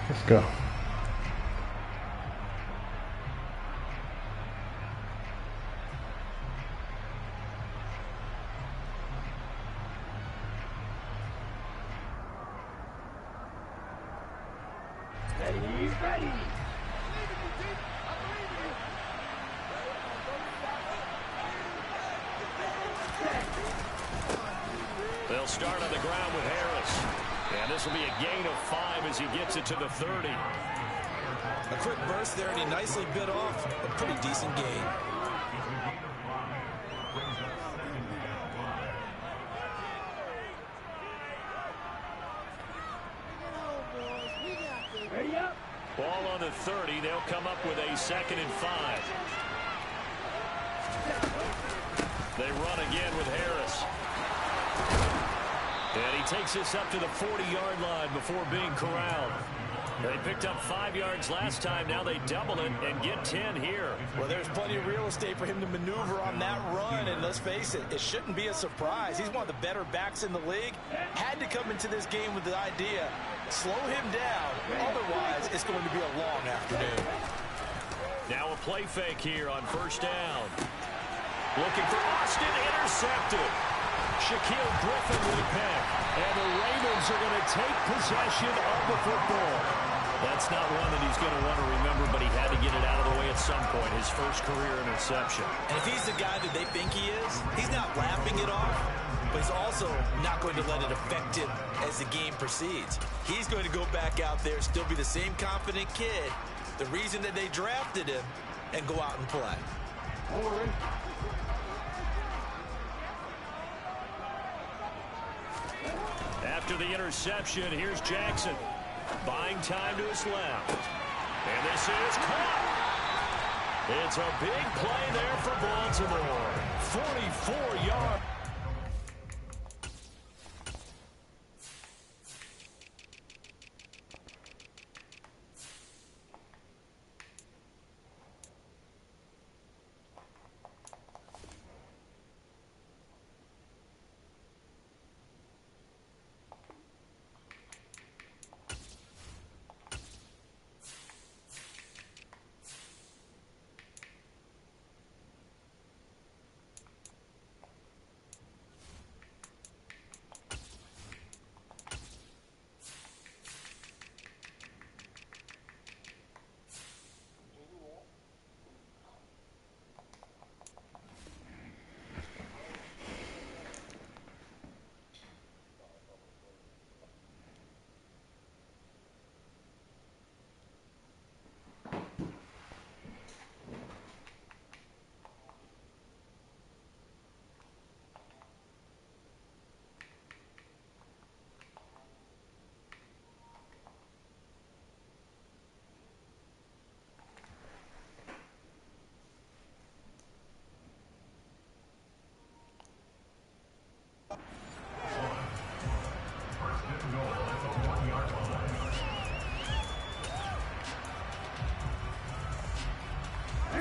Let's go. They'll start on the ground with Harris. And this will be a gain of 5 as he gets it to the 30. A quick burst there, and he nicely bit off a pretty decent gain. Ball on the 30. They'll come up with a 2nd and 5. They run again with Harris. And he takes this up to the 40-yard line before being corralled. They picked up 5 yards last time. Now they double it and get 10 here. Well, there's plenty of real estate for him to maneuver on that run. And let's face it, it shouldn't be a surprise. He's one of the better backs in the league. Had to come into this game with the idea, slow him down. Otherwise, it's going to be a long afternoon. Now a play fake here on 1st down. Looking for Austin, intercepted. Shaquille Griffin with a pick. And the Ravens are going to take possession of the football. That's not one that he's going to want to remember, but he had to get it out of the way at some point. His first career interception. And if he's the guy that they think he is, he's not laughing it off, but he's also not going to let it affect him as the game proceeds. He's going to go back out there, still be the same confident kid, the reason that they drafted him, and go out and play. After the interception, here's Jackson. Buying time to his left. And this is caught. It's a big play there for Baltimore. 44 yards.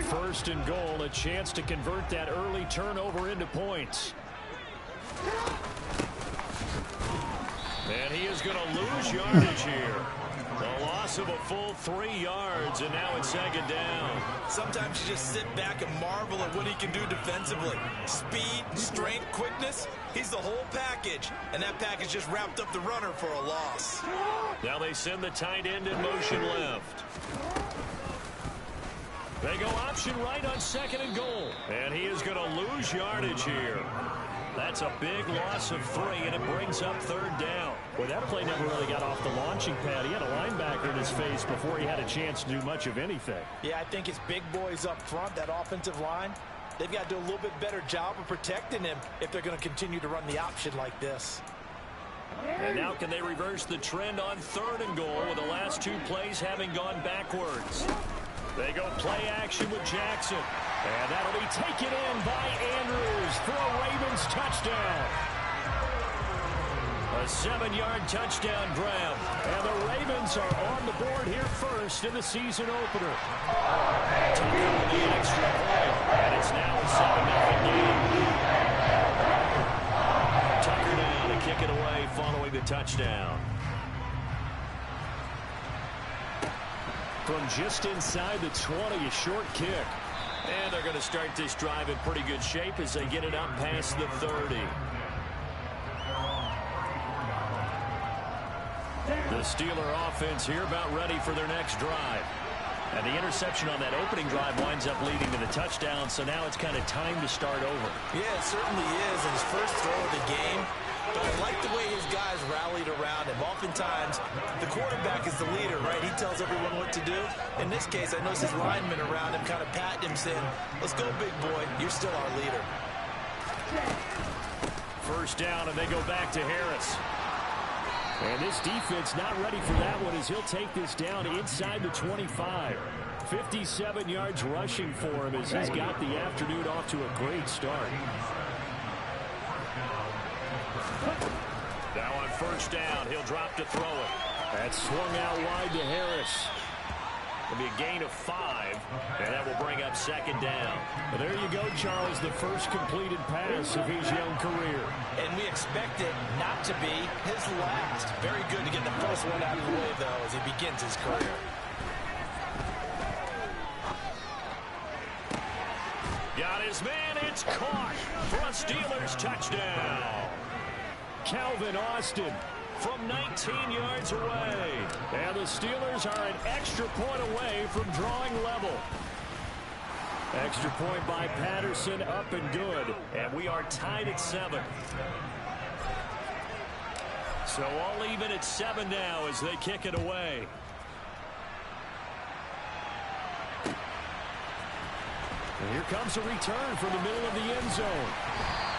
First and goal, a chance to convert that early turnover into points. And he is going to lose yardage here. A loss of a full 3 yards, and now it's 2nd down. Sometimes you just sit back and marvel at what he can do defensively. Speed, strength, quickness, he's the whole package. And that package just wrapped up the runner for a loss. Now they send the tight end in motion left. They go option right on 2nd and goal. And he is going to lose yardage here. That's a big loss of 3, and it brings up 3rd down. Well, that play never really got off the launching pad. He had a linebacker in his face before he had a chance to do much of anything. Yeah, I think his big boys up front, that offensive line, they've got to do a little bit better job of protecting him if they're going to continue to run the option like this. And now can they reverse the trend on 3rd and goal with the last 2 plays having gone backwards? They go play action with Jackson. And that'll be taken in by Andrews for a Ravens touchdown. A 7-yard touchdown grab. And the Ravens are on the board here first in the season opener. Tucker with the extra point. And it's now a 7-0 game. Tucker now to kick it away following the touchdown. from just inside the 20, a short kick. And they're going to start this drive in pretty good shape as they get it up past the 30. The Steeler offense here about ready for their next drive. And the interception on that opening drive winds up leading to the touchdown, so now it's kind of time to start over. Yeah, it certainly is, and his first throw of the game. But I like the way his guys rallied around him. Oftentimes, the quarterback is the leader, right? He tells everyone what to do. In this case, I noticed his linemen around him kind of patting him, saying, let's go, big boy. You're still our leader. First down, and they go back to Harris. And this defense not ready for that one as he'll take this down inside the 25. 57 yards rushing for him as he's got the afternoon off to a great start. Now on first down, he'll drop to throw it. That's swung out wide to Harris. It'll be a gain of 5, and that will bring up second down. Well, there you go, Charles, the first completed pass of his young career. And we expect it not to be his last. Very good to get the first one out of the way, though, as he begins his career. Got his man, it's caught for a Steelers touchdown. Calvin Austin from 19 yards away. And the Steelers are an extra point away from drawing level. Extra point by Patterson, up and good. And we are tied at 7. So all even at 7 now as they kick it away. And here comes a return from the middle of the end zone.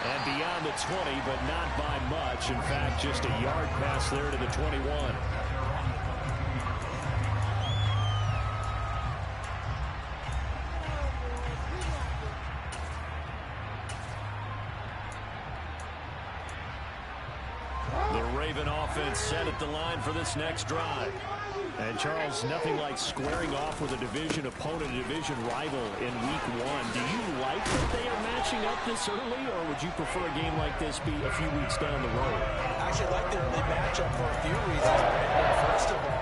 And beyond the 20, but not by much. In fact, just a yard pass there to the 21. The Raven offense set at the line for this next drive. And, Charles, nothing like squaring off with a division opponent, a division rival in week 1. Do you like that they are matching up this early, or would you prefer a game like this be a few weeks down the road? I actually like the early matchup for a few reasons. First of all,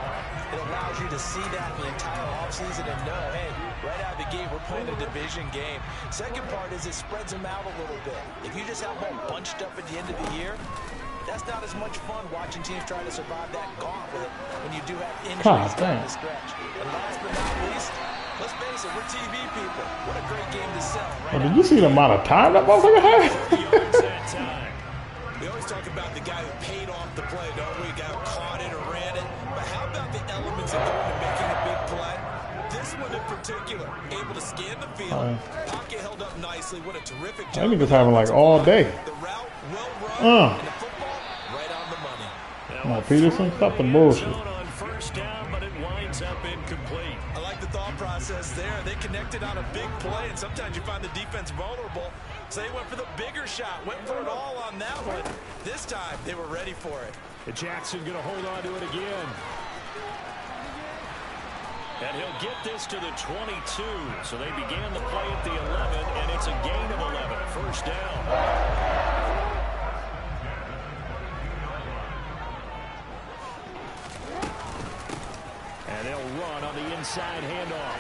it allows you to see that the entire offseason and know, hey, right out of the gate, we're playing a division game. Second part is it spreads them out a little bit. If you just have them bunched up at the end of the year, that's not as much fun watching teams try to survive that gauntlet when you do have injuries down the stretch. And last but not least, let's face it, we're TV people. What a great game to sell. Right, did you see the amount of time that motherfucker had? We always talk about the guy who paid off the play, don't we? The guy who caught it or ran it. But how about the elements that go into making a big play? This one in particular, able to scan the field, pocket held up nicely. What a terrific job. I think it's having like all day. The route well run, and the football right on the money. Now, Peterson, stop the bullshit. On first down, but it winds up incomplete. I like the thought process there. They connected on a big play, and sometimes you find the defense vulnerable. So they went for the bigger shot, went for it all on that one. This time, they were ready for it. And Jackson going to hold on to it again. And he'll get this to the 22. So they began the play at the 11, and it's a gain of 11. First down. And they'll run on the inside handoff.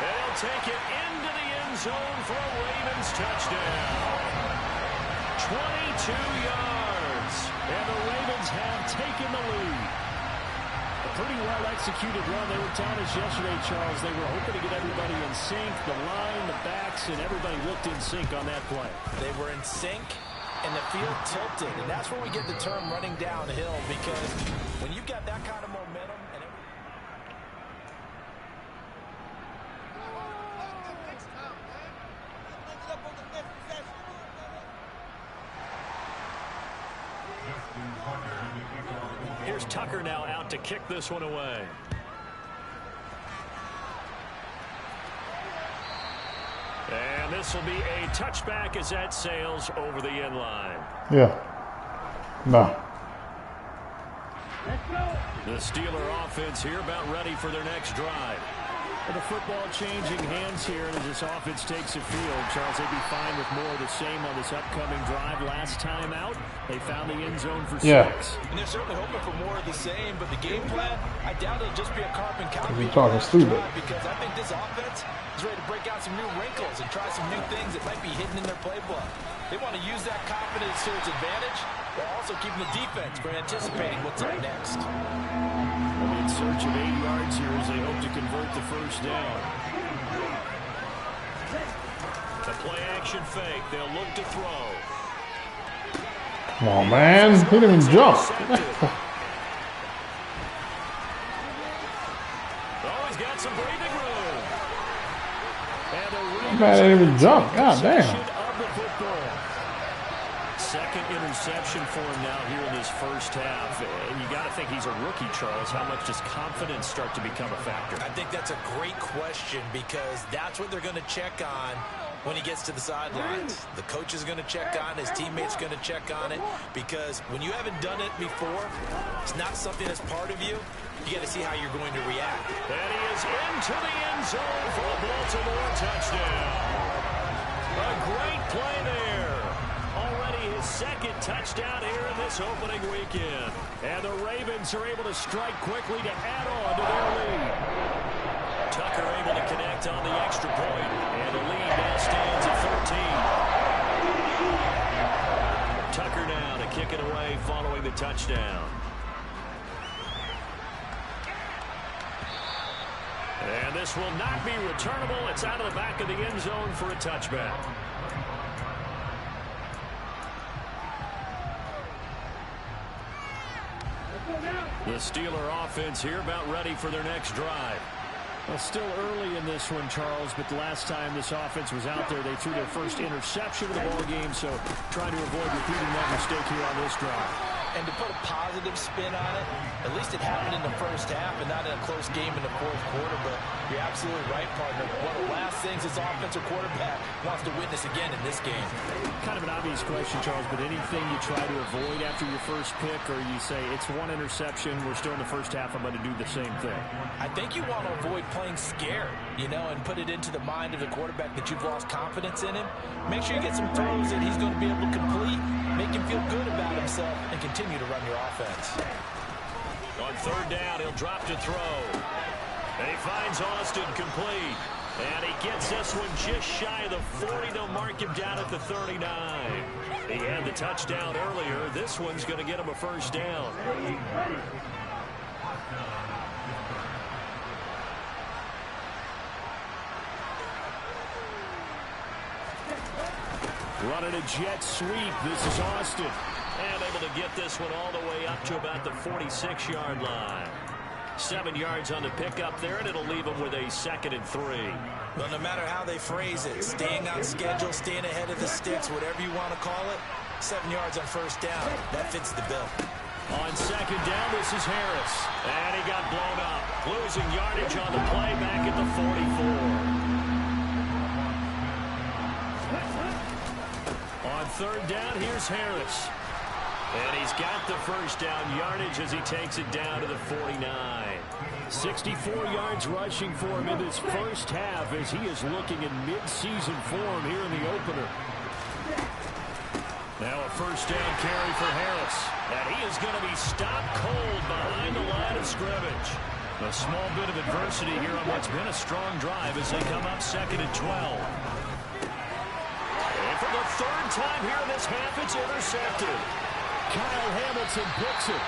And they'll take it into the end zone for a Ravens touchdown. 22 yards. And the Ravens have taken the lead. A pretty well-executed run. They were telling us yesterday, Charles, they were hoping to get everybody in sync. The line, the backs, and everybody looked in sync on that play. They were in sync, and the field tilted. And that's where we get the term running downhill, because when you've got that kind of momentum and Here's Tucker now out to kick this one away. And this will be a touchback as that sails over the end line. Yeah. No. The Steeler offense here about ready for their next drive. The football changing hands here as this offense takes the field. Charles, they'd be fine with more of the same on this upcoming drive. Last time out, they found the end zone for 6. And they're certainly hoping for more of the same, but the game plan, I doubt it'll just be a carbon copy. We're talking stupid. Because I think this offense is ready to break out some new wrinkles and try some new things that might be hidden in their playbook. They want to use that confidence to its advantage, while also keeping the defense from anticipating what's up next. In search of 8 yards here as they hope to convert the first down. The play-action fake. They'll look to throw. Come on, man. He didn't even jump. Oh, he's got some breathing room. And Man, didn't even jump. God damn. Second interception for him now here in this first half. And you got to think he's a rookie, Charles. How much does confidence start to become a factor? I think that's a great question because that's what they're going to check on when he gets to the sidelines. The coach is going to check on it. His teammates going to check on it because when you haven't done it before, it's not something that's part of you. You got to see how you're going to react. And he is into the end zone for a Baltimore touchdown. A great play there. Already his second touchdown here in this opening weekend. And the Ravens are able to strike quickly to add on to their lead. Tucker able to connect on the extra point. And the lead now stands at 13. Tucker now to kick it away following the touchdown. And this will not be returnable. It's out of the back of the end zone for a touchback. The Steeler offense here about ready for their next drive. Well, still early in this one, Charles, but the last time this offense was out there, they threw their first interception of the ball game, so trying to avoid repeating that mistake here on this drive. And to put a positive spin on it, at least it happened in the first half and not in a close game in the fourth quarter. But you're absolutely right, partner. One of the last things this offensive quarterback wants to witness again in this game. Kind of an obvious question, Charles, but anything you try to avoid after your first pick, or you say it's one interception, we're still in the first half, I'm going to do the same thing? I think you want to avoid playing scared, you know, and put it into the mind of the quarterback that you've lost confidence in him. Make sure you get some throws that he's going to be able to complete, make him feel good about himself, and continue to run your offense. On third down, he'll drop to throw. And he finds Austin complete. And he gets this one just shy of the 40. They'll mark him down at the 39. He had the touchdown earlier. This one's going to get him a first down. Running a jet sweep. This is Austin. And able to get this one all the way up to about the 46-yard line. 7 yards on the pickup there, and it'll leave them with a 2nd and 3. Well, no matter how they phrase it, staying on schedule, staying ahead of the sticks, whatever you want to call it, 7 yards on first down. That fits the bill. On second down, this is Harris. And he got blown up. Losing yardage on the play back at the 44. On third down, here's Harris. And he's got the first down yardage as he takes it down to the 49. 64 yards rushing for him in this first half as he is looking in mid-season form here in the opener. Now a first down carry for Harris. And he is going to be stopped cold behind the line of scrimmage. A small bit of adversity here on what's been a strong drive as they come up 2nd and 12. And for the third time here in this half, it's intercepted. Kyle Hamilton picks it.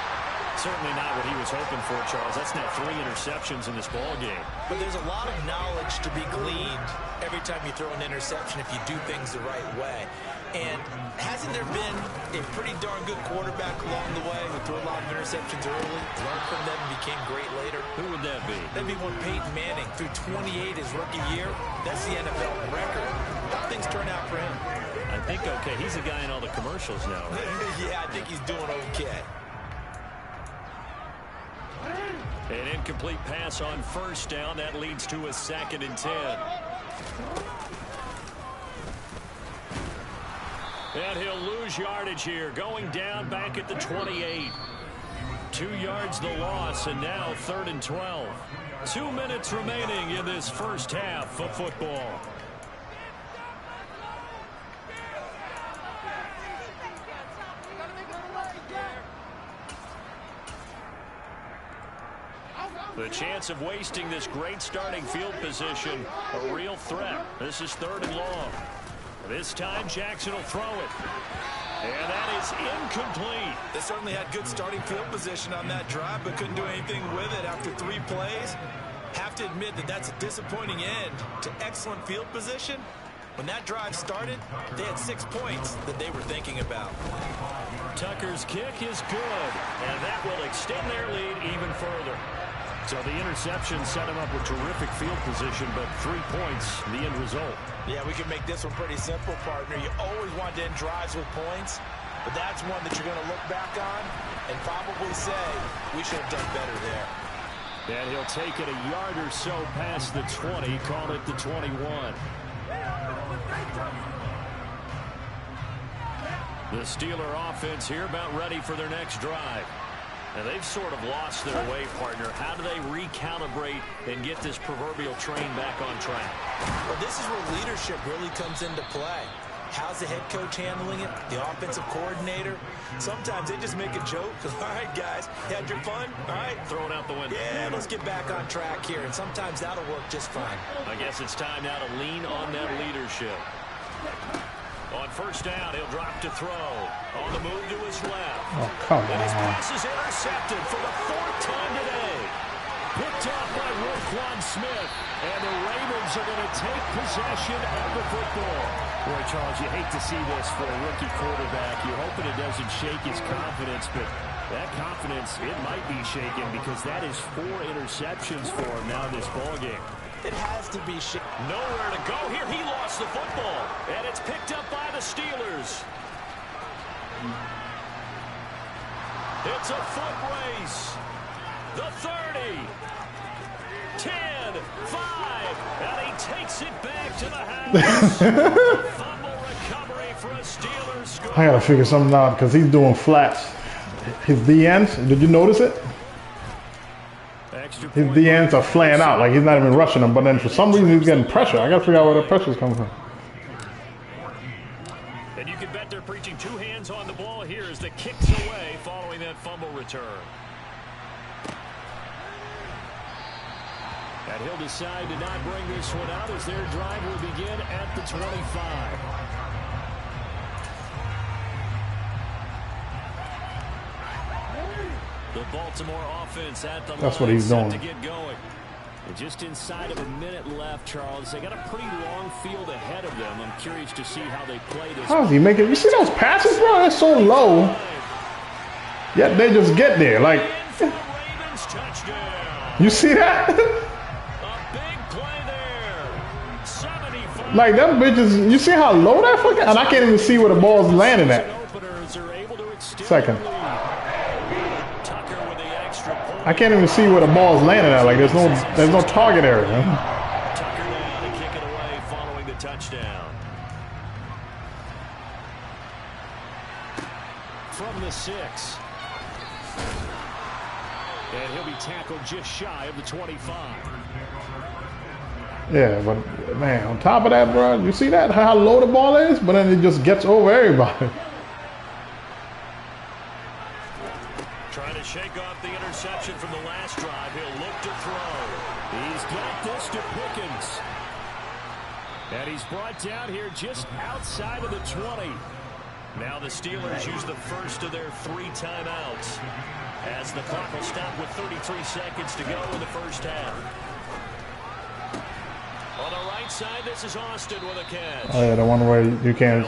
Certainly not what he was hoping for, Charles. That's now 3 interceptions in this ball game. But there's a lot of knowledge to be gleaned every time you throw an interception if you do things the right way. And hasn't there been a pretty darn good quarterback along the way who threw a lot of interceptions early, learned from them, and became great later? Who would that be? That'd be one Peyton Manning threw 28 his rookie year. That's the NFL record. How things turn out for him? I think okay. He's the guy in all the commercials now, right? Yeah, I think he's doing okay. An incomplete pass on first down. That leads to a 2nd and 10. And he'll lose yardage here. Going down back at the 28. 2 yards the loss, and now 3rd and 12. 2 minutes remaining in this first half of football. The chance of wasting this great starting field position, a real threat. This is 3rd and long. This time Jackson will throw it. And that is incomplete. They certainly had good starting field position on that drive, but couldn't do anything with it after 3 plays. Have to admit that that's a disappointing end to excellent field position. When that drive started, they had 6 points that they were thinking about. Tucker's kick is good, and that will extend their lead even further. So the interception set him up with terrific field position, but 3 points, the end result. Yeah, we can make this one pretty simple, partner. You always want to end drives with points, but that's one that you're going to look back on and probably say, we should have done better there. And he'll take it a yard or so past the 20, call it the 21. The Steeler offense here about ready for their next drive. And they've sort of lost their way, partner. How do they recalibrate and get this proverbial train back on track? Well, this is where leadership really comes into play. How's the head coach handling it? The offensive coordinator? Sometimes they just make a joke. All right, guys, had your fun? All right. Throw it out the window. Yeah, let's get back on track here. And sometimes that'll work just fine. I guess it's time now to lean on that leadership. On first down, he'll drop to throw. On the move to his left. Oh, come And his on. pass is intercepted for the 4th time today. Picked off by Roquan Smith. And the Ravens are going to take possession of the football. Boy, Charles, you hate to see this for a rookie quarterback. You're hoping it doesn't shake his confidence, but that confidence, it might be shaken because that is 4 interceptions for him now in this ballgame. It has to be Nowhere to go here. He lost the football. And it's picked up by the Steelers. It's a foot race. The 30. 10. 5. And he takes it back to the house. Fumble recovery for a Steelers score. I gotta figure something out because he's doing flats. His D ends, did you notice it? His D ends are flaying out, like he's not even rushing them, but then for some reason he's getting pressure. I gotta figure out where the pressure's coming from. And you can bet they're preaching 2 hands on the ball here as the kick's away following that fumble return. And he'll decide to not bring this one out as their drive will begin at the 25. The Baltimore offense at the That's line what he's doing. to get going. And just inside of a minute left, Charles. They got a pretty long field ahead of them. I'm curious to see how they play this. How is he making? You see those passes, bro? They're so low. Yet they just get there. Like, Ravens touchdown. you see that? A big play there. 75. Like, them bitches, you see how low that fucking? And I can't even see where the ball's landing at. Openers are able to extend Second. the lead. Tucker with the extra point. I can't even see where the ball's landing at. Like, there's no target area. Man. Tucker now to kick it away following the touchdown. From the 6. And he'll be tackled just shy of the 25. Yeah, but man, on top of that, bro, you see that how low the ball is, but then it just gets over everybody. Trying to shake off the interception from the last drive. He'll look to throw. He's got this to Pickens. And he's brought down here just outside of the 20. Now the Steelers use the first of their 3 timeouts as the clock will stop with 33 seconds to go in the first half. On the right side, this is Austin with a catch. Oh yeah, the one where you can't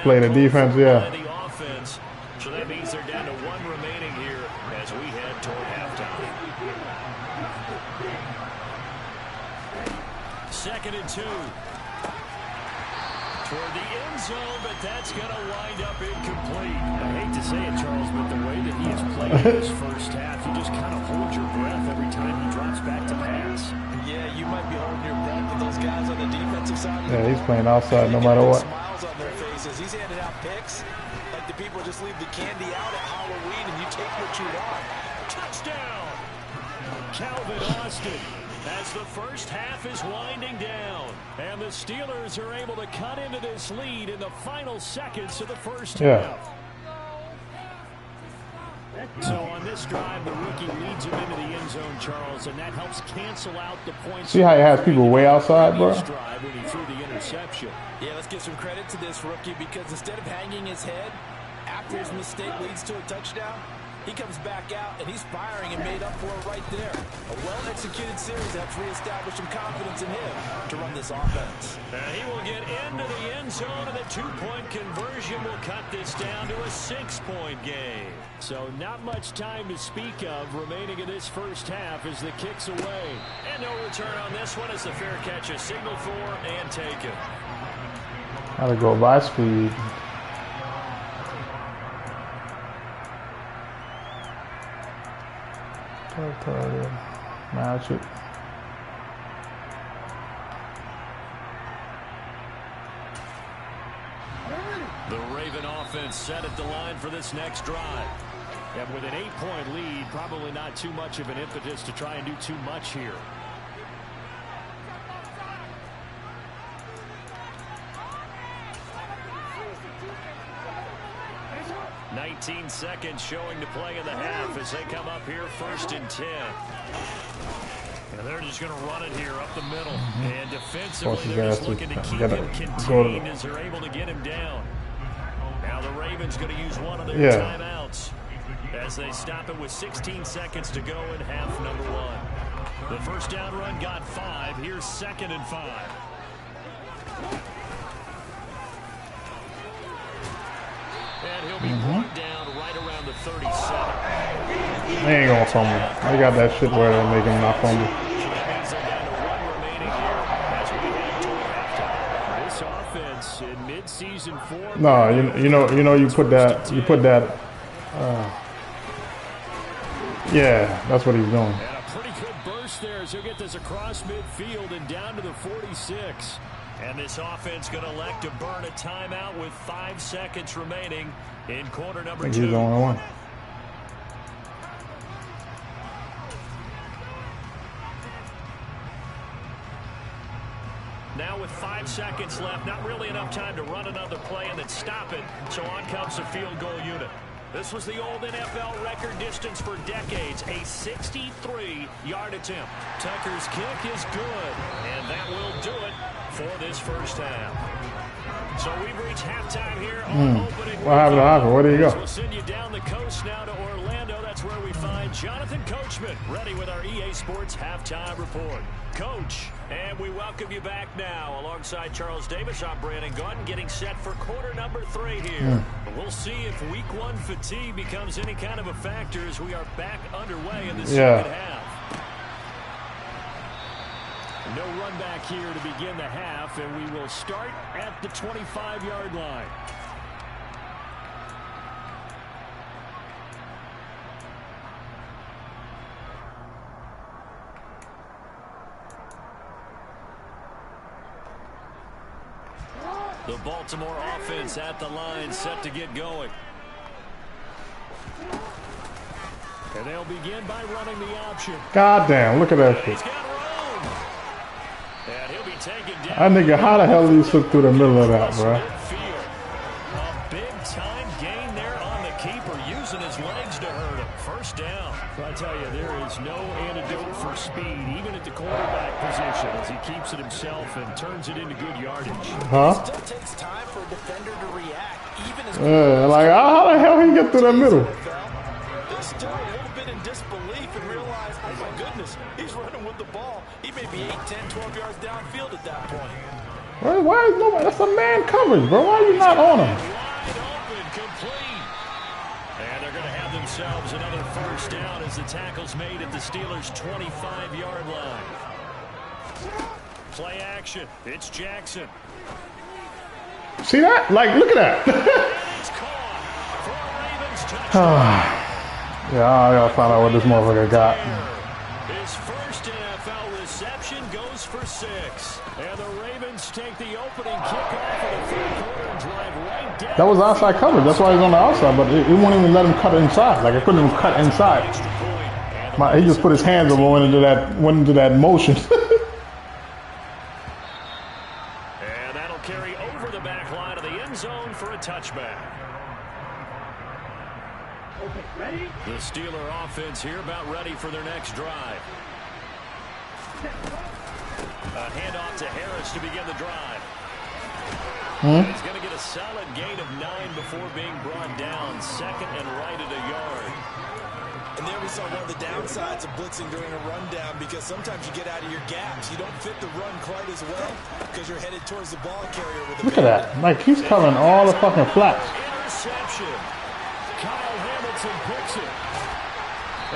play the defense, yeah. The offense. So that means they're down to 1 remaining here as we head toward halftime. 2nd and 2. Toward the end zone, but that's going to wind up incomplete. I hate to say it, Charles, but the way that he has played in this first half, you just kind of hold your breath every time he drops back to pass. Yeah, you might be holding your breath with those guys on the defensive side. Yeah, he's playing outside no matter what. Smiles on their faces. He's handing out picks like the people just leave the candy out at Halloween and you take what you want. touchdown. Calvin Austin, as the first half is winding down. And the Steelers are able to cut into this lead in the final seconds of the first half. So on this drive, the rookie leads him into the end zone, Charles, and that helps cancel out the points. See how he has people way outside, bro? When he threw the interception. Yeah, let's give some credit to this rookie because instead of hanging his head after his mistake leads to a touchdown, he comes back out and he's firing and made up for it right there. A well-executed series helps reestablish some confidence in him to run this offense. He will get into the end zone, and the two-point conversion will cut this down to a 6-point game. So not much time to speak of remaining in this first half as the kick's away. And no return on this one as the fair catch is signaled for and taken. Gotta go by speed. Match it. The Raven offense set at the line for this next drive. And with an 8-point lead, probably not too much of an impetus to try and do too much here. "19 seconds showing to play in the half as they come up here 1st and 10. And they're just going to run it here up the middle. And defensively, they're just looking to keep him contained as they're able to get him down. Now the Ravens going to use one of their timeouts as they stop it with 16 seconds to go in half number 1. The first down run got 5. Here's 2nd and 5. And he'll be brought down right around the 37. They ain't gonna fumble. They got that shit where they make him not fumble. This offense in mid-season form. No, you put that. Yeah, that's what he's doing. And a pretty good burst there as he'll get this across midfield and down to the 46. And this offense going to elect to burn a timeout with 5 seconds remaining in quarter number 2. He's the only one. Now with 5 seconds left, not really enough time to run another play and then stop it. So on comes the field goal unit. This was the old NFL record distance for decades, a 63-yard attempt. Tucker's kick is good, and that will do it for this first half. So we've reached halftime here on opening. What happened to Hopper? Where did he go? We'll send you down the coast now to Orlando. That's where we find Jonathan Coachman, ready with our EA Sports Halftime Report. Coach, and we welcome you back now alongside Charles Davis. I'm Brandon Gaudin, getting set for quarter number 3 here. We'll see if week 1 fatigue becomes any kind of a factor as we are back underway in the second half. No run back here to begin the half, and we will start at the 25-yard line. The Baltimore offense at the line, set to get going. And they'll begin by running the option. God damn, look at that shit. And he'll be taken down. That nigga, how the hell did he slip through the middle of that, bro? A big-time gain there on the keeper, using his legs to hurt him. First down. I tell you, there is no antidote for speed, even at the quarterback position, as he keeps it himself and turns it into good yardage. Huh? It still takes time for a defender to react, even as like, how the hell he get through the middle? They're still a little bit in disbelief and realize, oh my goodness, he's running with the ball. He may be 8, 10, 12 yards downfield at that point. Why is nobody? That's a man coverage, bro. Why are you not on him? Wide open, complete. And they're going to have themselves another first down as the tackle's made at the Steelers' 25-yard line. Play action. It's Jackson. See that? Like, look at that. It's caught for a Ravens touchdown. Yeah, I gotta find out what this motherfucker got. His first NFL reception goes for 6. And the Ravens take the opening kickoff of the third quarter and drive right down. That was outside coverage. That's why he's on the outside, but it won't even let him cut inside. Like, it couldn't even cut inside. Extra point, and He just put his hands over, went into that motion. And that'll carry over the back line of the end zone for a touchback. The Steeler offense here about ready for their next drive. A handoff to Harris to begin the drive. He's going to get a solid gain of 9 before being brought down. Second and right at a yard. And there we saw one of the downsides of blitzing during a rundown, because sometimes you get out of your gaps. You don't fit the run quite as well because you're headed towards the ball carrier with a Look at that. Like, he's covering all the fucking flats. Interception. Kyle Hamilton picks it.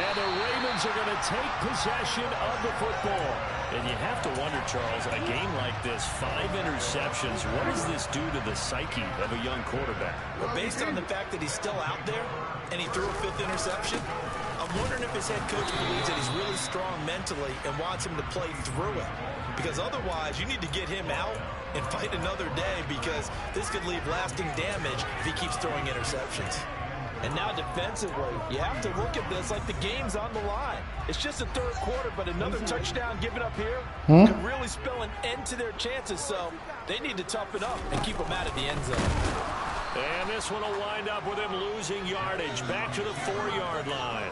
And the Ravens are going to take possession of the football. And you have to wonder, Charles, a game like this, 5 interceptions, what does this do to the psyche of a young quarterback? Well, based on the fact that he's still out there and he threw a 5th interception, I'm wondering if his head coach believes that he's really strong mentally and wants him to play through it. Because otherwise, you need to get him out and fight another day, because this could leave lasting damage if he keeps throwing interceptions. And now defensively, you have to look at this like the game's on the line. It's just the 3rd quarter, but another touchdown given up here could really spell an end to their chances. So they need to toughen up and keep them out of the end zone. And this one will wind up with him losing yardage back to the 4-yard line.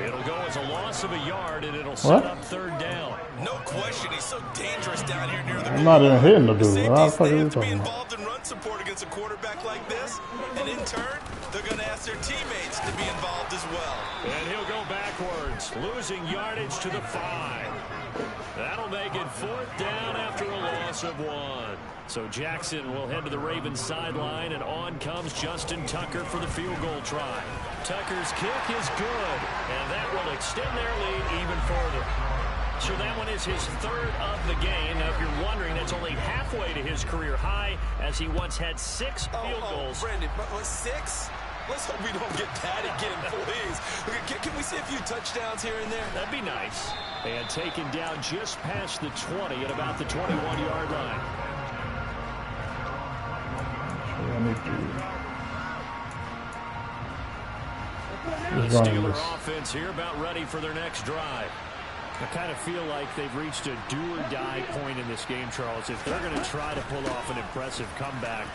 It'll go as a loss of a yard, and it'll set up 3rd down. No question, he's so dangerous down here near the I'm not even hitting the dude. They What the fuck are you have to be talking about? involved in run support against a quarterback like this, and in turn, they're going to ask their teammates to be involved as well. And he'll go backwards, losing yardage to the 5. That'll make it 4th down after a loss of 1. So Jackson will head to the Ravens sideline, and on comes Justin Tucker for the field goal try. Tucker's kick is good, and that will extend their lead even further. So that one is his 3rd of the game. Now, if you're wondering, that's only halfway to his career high, as he once had 6 field goals. Brandon, but 6? Let's hope we don't get that again, please. Can we see a few touchdowns here and there? That'd be nice. And taken down just past the 20 at about the 21-yard line. The Steeler offense here about ready for their next drive. I kind of feel like they've reached a do-or-die point in this game, Charles. If they're going to try to pull off an impressive comeback,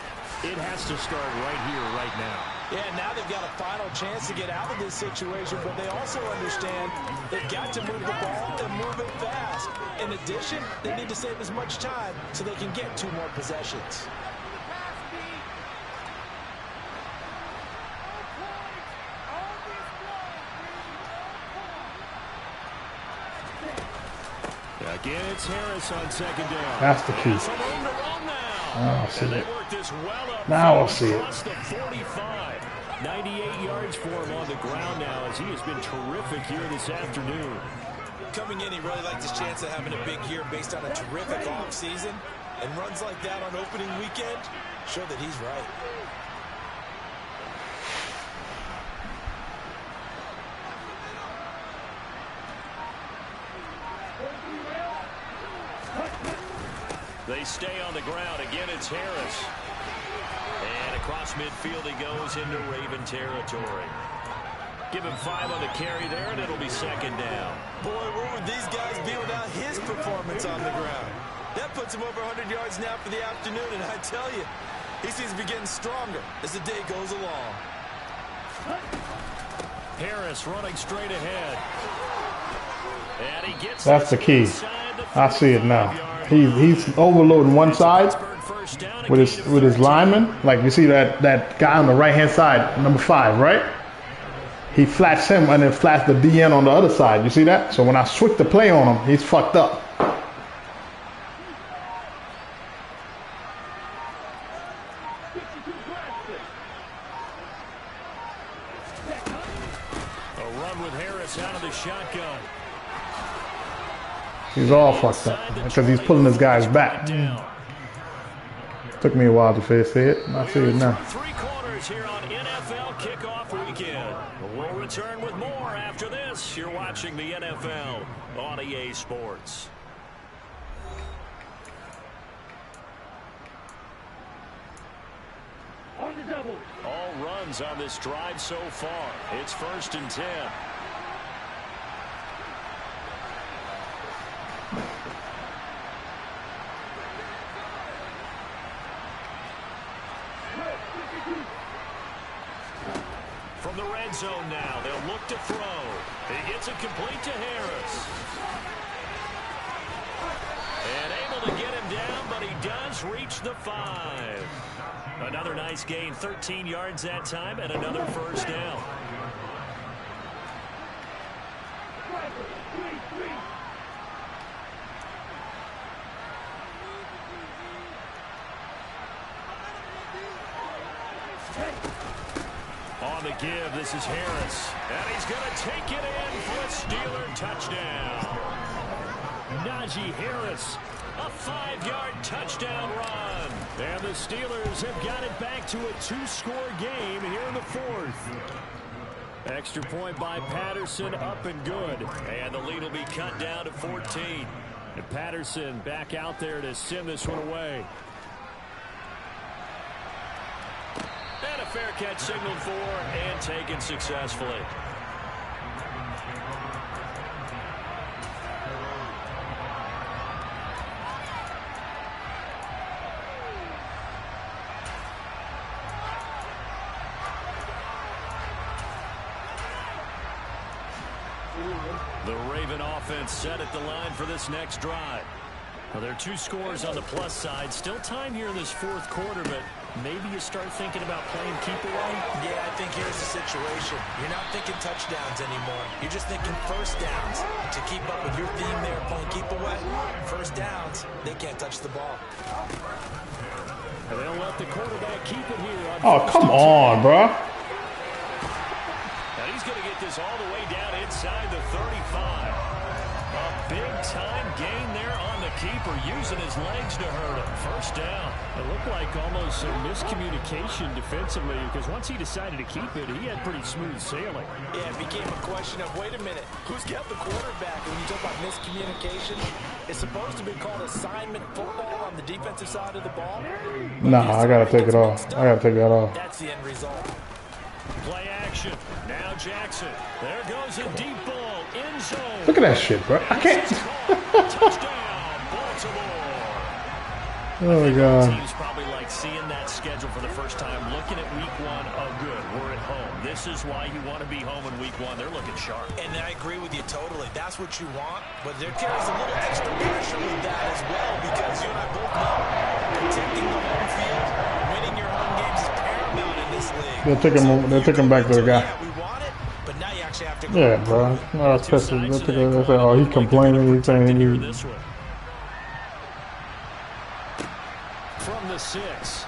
it has to start right here, right now. Yeah, now they've got a final chance to get out of this situation, but they also understand they've got to move the ball and move it fast. In addition, they need to save as much time so they can get 2 more possessions. Again, it's Harris on 2nd down. That's the key. Now I'll see it. Now I'll see it. 45. 98 yards for him on the ground now, as he has been terrific here this afternoon. Coming in, he really liked his chance of having a big year based on a terrific offseason. And runs like that on opening weekend show that he's right. They stay on the ground. Again, it's Harris. And across midfield he goes into Raven territory. Give him 5 on the carry there, and it'll be 2nd down. Boy, where would these guys be without his performance on the ground? That puts him over 100 yards now for the afternoon, and I tell you, he seems to be getting stronger as the day goes along. Harris running straight ahead. And he gets That's the key. I see it now. He's overloading one side with his lineman. Like you see that guy on the right-hand side, number 5, right? He flats him and then flats the DN on the other side. You see that? So when I switch the play on him, he's fucked up. A run with Harris out of the shotgun. He's all fucked up because he's pulling his guys back. Took me a while to see it. I see it now. 3 quarters here on NFL Kickoff Weekend. We'll return with more after this. You're watching the NFL on EA Sports. All runs on this drive so far. It's 1st and 10. the red zone now. They'll look to throw. He gets it complete to Harris. And able to get him down, but he does reach the 5. Another nice gain, 13 yards that time, and another first down. On the give, this is Harris. And he's going to take it in for a Steeler touchdown. Najee Harris, a 5-yard touchdown run. And the Steelers have got it back to a 2-score game here in the 4th. Extra point by Patterson, up and good. And the lead will be cut down to 14. And Patterson back out there to send this one away. And a fair catch signaled for and taken successfully. The Raven offense set at the line for this next drive. Well, there are 2 scores on the plus side. Still time here in this 4th quarter, but maybe you start thinking about playing keep away. Yeah, I think here's the situation. You're not thinking touchdowns anymore. You're just thinking first downs. To keep up with your theme there, playing keep away, first downs, they can't touch the ball. And they'll let the quarterback keep it here. Oh, come on, bro. And he's going to get this all the way down inside the 35. A big-time gain there on the keeper, using his legs to hurt him. First down. It looked like almost some miscommunication defensively, because once he decided to keep it, he had pretty smooth sailing. Yeah, it became a question of, wait a minute, who's got the quarterback? And when you talk about miscommunication, it's supposed to be called assignment football on the defensive side of the ball. Nah, I got to take it off. I got to take that off. That's the end result. Play action. Now Jackson. There goes a deep ball. End zone. Look at that shit, bro. I can't. Touchdown, Baltimore. Oh, my God. Teams probably like seeing that schedule for the first time, looking at week 1. Oh, good. We're at home. This is why you want to be home in week 1. They're looking sharp. And I agree with you totally. That's what you want. But there carries a little extra pressure with that as well, because you and I both know protecting the home field, winning your home games is paramount in this league. They took him back to the guy. Yeah, we want it, but now you actually have to go. Yeah, bro. No, it's pissing. They say, oh, he's complaining. He's saying he. From the 6.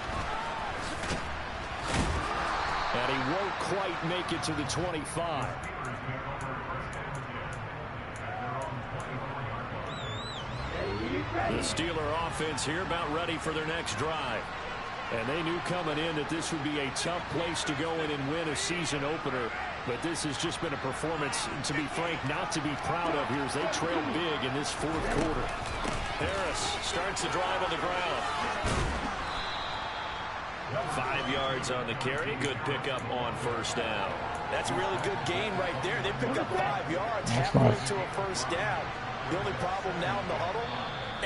And he won't quite make it to the 25. The Steeler offense here about ready for their next drive. And they knew coming in that this would be a tough place to go in and win a season opener. But this has just been a performance, to be frank, not to be proud of here as they trail big in this 4th quarter. Harris starts the drive on the ground. 5 yards on the carry. Good pickup on first down. That's a really good gain right there. They pick up 5 yards, That's halfway nice. to a first down. The only problem now in the huddle,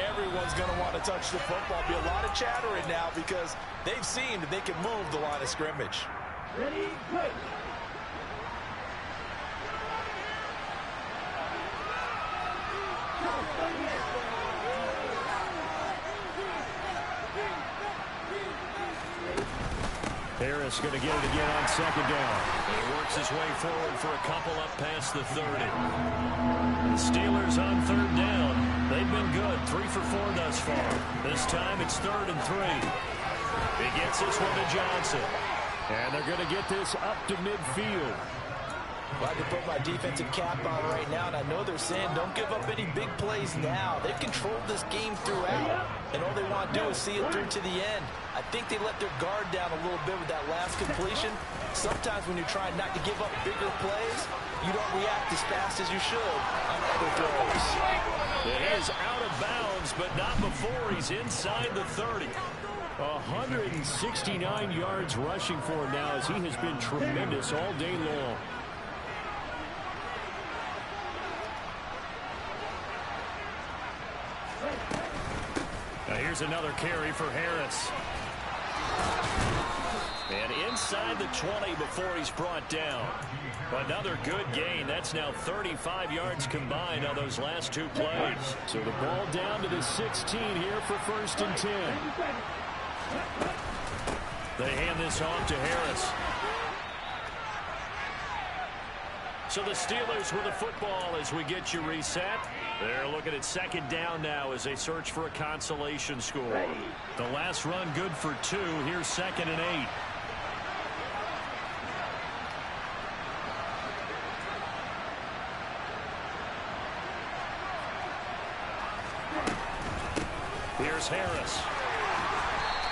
everyone's going to want to touch the football. Be a lot of chattering now because they've seen that they can move the line of scrimmage. Ready, go. Harris going to get it again on second down. And he works his way forward for a couple up past the 30. The Steelers on third down. They've been good, 3 for 4 thus far. This time it's 3rd and 3. He gets this one to Johnson. And they're going to get this up to midfield. Well, I can put my defensive cap on right now, and I know they're saying don't give up any big plays now. They've controlled this game throughout, and all they want to do is see it through to the end. I think they let their guard down a little bit with that last completion. Sometimes when you're trying not to give up bigger plays, you don't react as fast as you should on other throws. It is out of bounds, but not before he's inside the 30. 169 yards rushing for him now as he has been tremendous all day long. Now here's another carry for Harris. And inside the 20 before he's brought down. Another good gain. That's now 35 yards combined on those last two plays. So the ball down to the 16 here for 1st and 10. They hand this off to Harris. So the Steelers with the football as we get you reset. They're looking at 2nd down now as they search for a consolation score. The last run good for 2. Here's 2nd and 8. Here's Harris.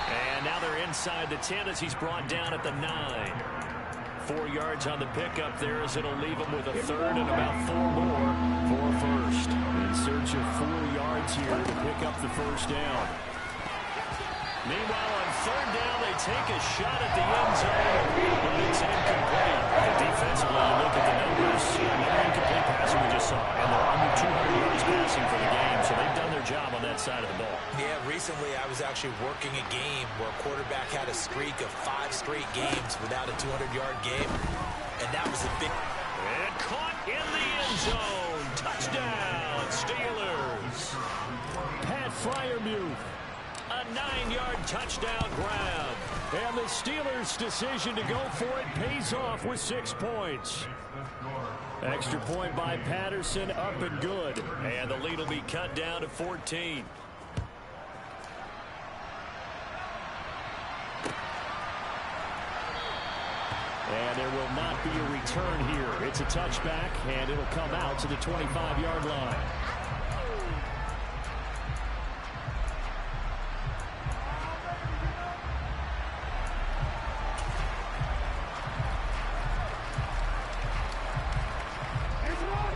And now they're inside the 10 as he's brought down at the 9. 4 yards on the pickup there as it'll leave him with a 3rd and about 4 more for 1st. In search of 4 yards here to pick up the 1st down. Meanwhile, on 3rd down, they take a shot at the end zone, but it's incomplete. And defensively, you look at the numbers. Another incomplete passing we just saw, and they're under 200 yards passing for the game, so they've done their job on that side of the ball. Yeah, recently I was actually working a game where a quarterback had a streak of 5 straight games without a 200-yard game, and that was a big... And caught in the end zone. Touchdown, Steelers. Pat Freiermuth. A 9-yard touchdown grab. And the Steelers' decision to go for it pays off with 6 points. Extra point by Patterson, up and good. And the lead will be cut down to 14. And there will not be a return here. It's a touchback, and it'll come out to the 25-yard line.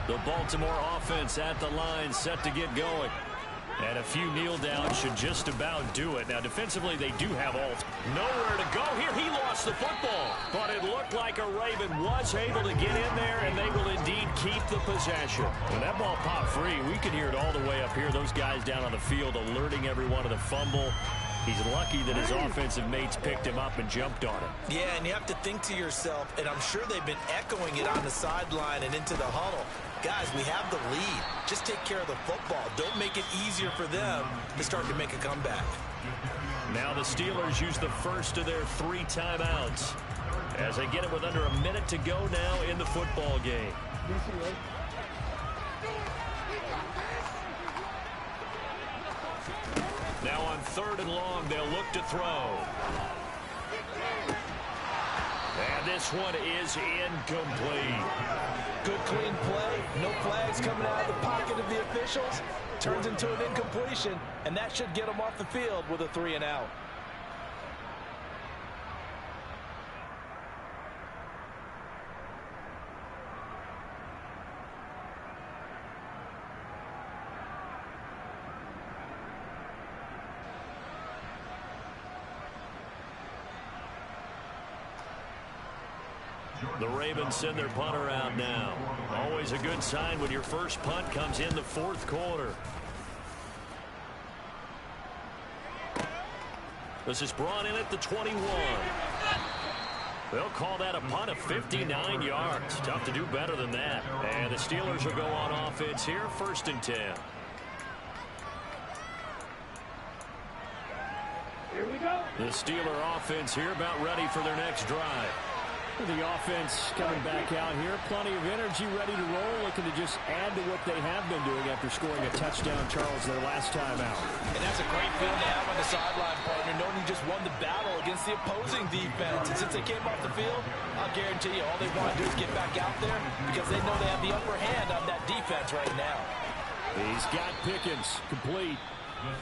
The Baltimore offense at the line, set to get going. And a few kneel downs should just about do it. Now, defensively, they do have all. Nowhere to go here. He lost the football. But it looked like a Raven was able to get in there, and they will indeed keep the possession. When that ball popped free, we could hear it all the way up here. Those guys down on the field alerting everyone of the fumble. He's lucky that his offensive mates picked him up and jumped on him. Yeah, and you have to think to yourself, and I'm sure they've been echoing it on the sideline and into the huddle. Guys, we have the lead. Just take care of the football. Don't make it easier for them to start to make a comeback. Now the Steelers use the first of their 3 timeouts as they get it with under a minute to go now in the football game. Now on 3rd and long, they'll look to throw. And this one is incomplete. Good clean play. No flags coming out of the pocket of the officials. Turns into an incompletion, and that should get them off the field with a 3 and out. The Ravens send their punter out now. Always a good sign when your first punt comes in the 4th quarter. This is brought in at the 21. They'll call that a punt of 59 yards. Tough to do better than that. And the Steelers will go on offense here, 1st and 10. Here we go. The Steeler offense here about ready for their next drive. The offense coming back out here. Plenty of energy, ready to roll, looking to just add to what they have been doing after scoring a touchdown, Charles, their last time out. And that's a great feeling to have on the sideline, partner, knowing you just won the battle against the opposing defense. And since they came off the field, I'll guarantee you all they want to do is get back out there because they know they have the upper hand on that defense right now. He's got Pickens complete.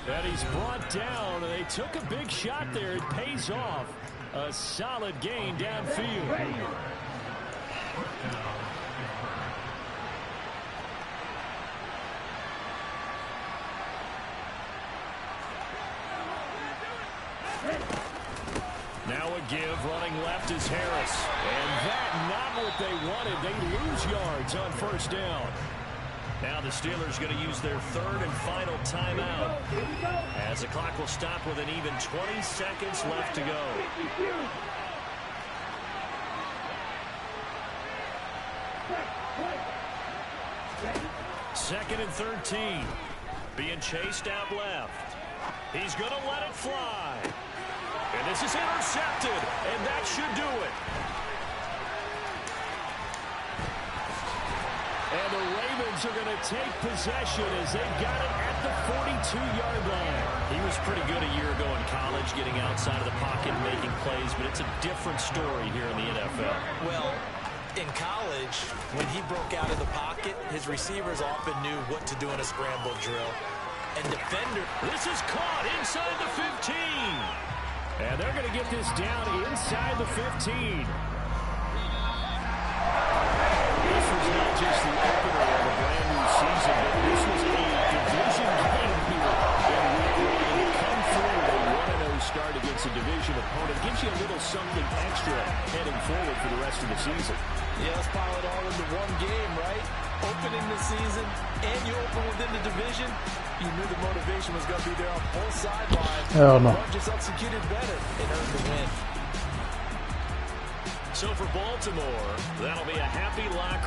And he's brought down, and they took a big shot there. It pays off. A solid gain downfield. Now a give, running left is Harris. And that not what they wanted. They lose yards on 1st down. Now the Steelers going to use their 3rd and final timeout as the clock will stop with an even 20 seconds left to go. 2nd and 13. Being chased out left. He's going to let it fly. And this is intercepted, and that should do it. And the Ravens are going to take possession as they've got it at the 42-yard line. He was pretty good a year ago in college, getting outside of the pocket and making plays, but it's a different story here in the NFL. Well, in college, when he broke out of the pocket, his receivers often knew what to do in a scramble drill. And defender. This is caught inside the 15. And they're going to get this down inside the 15. This was not just the opener of a brand new season, but this was a division game here in week 1. And to come through a 1-0 start against a division opponent gives you a little something extra heading forward for the rest of the season. Yeah, let's pile it all into one game, right? Opening the season, and you open within the division. You knew the motivation was going to be there on both sidelines. Hell no. Just executed better and earned the win. So for Baltimore, that'll be a happy locker